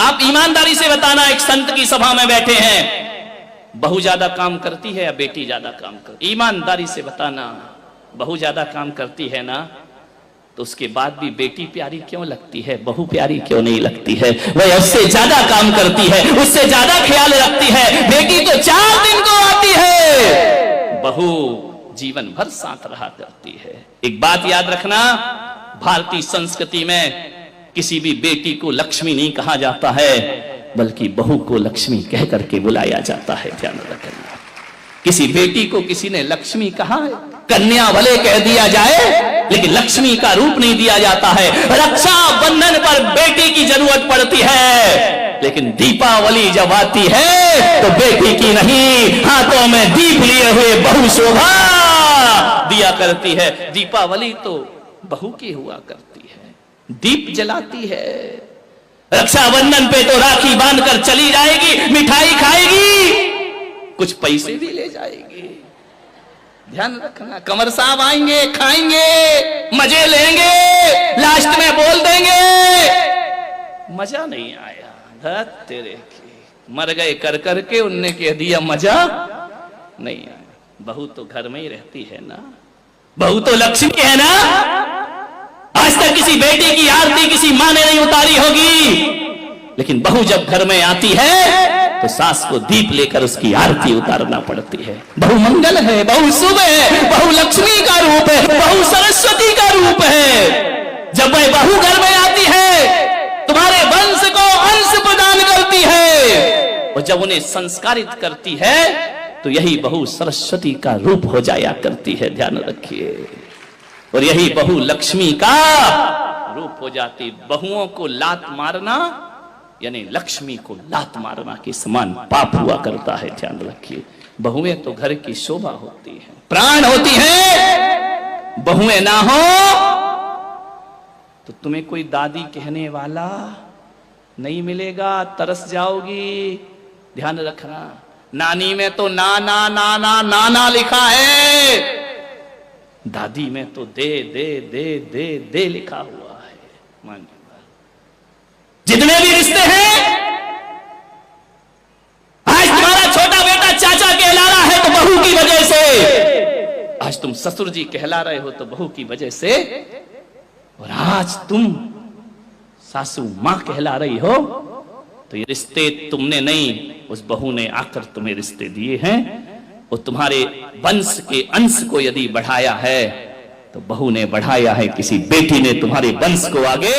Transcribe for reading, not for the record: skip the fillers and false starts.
आप ईमानदारी से बताना, एक संत की सभा में बैठे हैं, बहू ज्यादा काम करती है या बेटी ज्यादा काम करती? ईमानदारी से बताना, बहू ज्यादा काम करती है ना, तो उसके बाद भी बेटी प्यारी क्यों लगती है, बहू प्यारी क्यों नहीं लगती है? वह उससे ज्यादा काम करती है, उससे ज्यादा ख्याल रखती है। बेटी तो 4 दिन को आती है, बहू जीवन भर साथ रहा करती है। एक बात याद रखना, भारतीय संस्कृति में किसी भी बेटी को लक्ष्मी नहीं कहा जाता है, बल्कि बहू को लक्ष्मी कह करके बुलाया जाता है। ध्यान रखना, किसी बेटी को किसी ने लक्ष्मी कहा है, कन्या भले कह दिया जाए, लेकिन लक्ष्मी का रूप नहीं दिया जाता है। रक्षा बंधन पर बेटी की जरूरत पड़ती है, लेकिन दीपावली जब आती है तो बेटी की नहीं, हाथों में दीप लिए हुए बहू शोभा दिया करती है। दीपावली तो बहू की हुआ करती है, दीप जलाती है। रक्षाबंधन पे तो राखी बांधकर चली जाएगी, मिठाई खाएगी, कुछ पैसे भी ले जाएगी। ध्यान रखना, कंवर साहब आएंगे, खाएंगे, मजे लेंगे, लास्ट में बोल देंगे मजा नहीं आया, धत तेरे की, मर गए कर करके, उनने कह दिया मजा नहीं आया। बहू तो घर में ही रहती है ना, बहू तो लक्ष्मी है ना। आज तक किसी बेटी की आरती किसी माँ ने नहीं उतारी होगी, लेकिन बहू जब घर में आती है तो सास को दीप लेकर उसकी आरती उतारना पड़ती है। बहू मंगल है, बहू शुभ है, बहू लक्ष्मी का रूप है, बहू सरस्वती का रूप है। जब वह बहू घर में आती है, तुम्हारे वंश को अंश प्रदान करती है, और जब उन्हें संस्कारित करती है तो यही बहू सरस्वती का रूप हो जाया करती है। ध्यान रखिए, और यही बहू लक्ष्मी का रूप हो जाती। बहुओं को लात मारना यानी लक्ष्मी को लात मारना के समान पाप हुआ करता है। ध्यान रखिए, बहुएं तो घर की शोभा होती है, प्राण होती है। बहुएं ना हो तो तुम्हें कोई दादी कहने वाला नहीं मिलेगा, तरस जाओगी। ध्यान रखना, नानी में तो नाना नाना नाना लिखा है, दादी में तो दे दे दे दे दे लिखा हुआ है। मान जितने भी रिश्ते हैं, आज तुम्हारा छोटा बेटा चाचा कहला रहा है तो बहू की वजह से, आज तुम ससुर जी कहला रहे हो तो बहू की वजह से, और आज तुम सासू मां कहला रही हो तो ये रिश्ते तुमने नहीं, उस बहू ने आकर तुम्हें रिश्ते दिए हैं। और तुम्हारे वंश के अंश को यदि बढ़ाया है तो बहू ने बढ़ाया है, किसी बेटी ने तुम्हारे वंश को आगे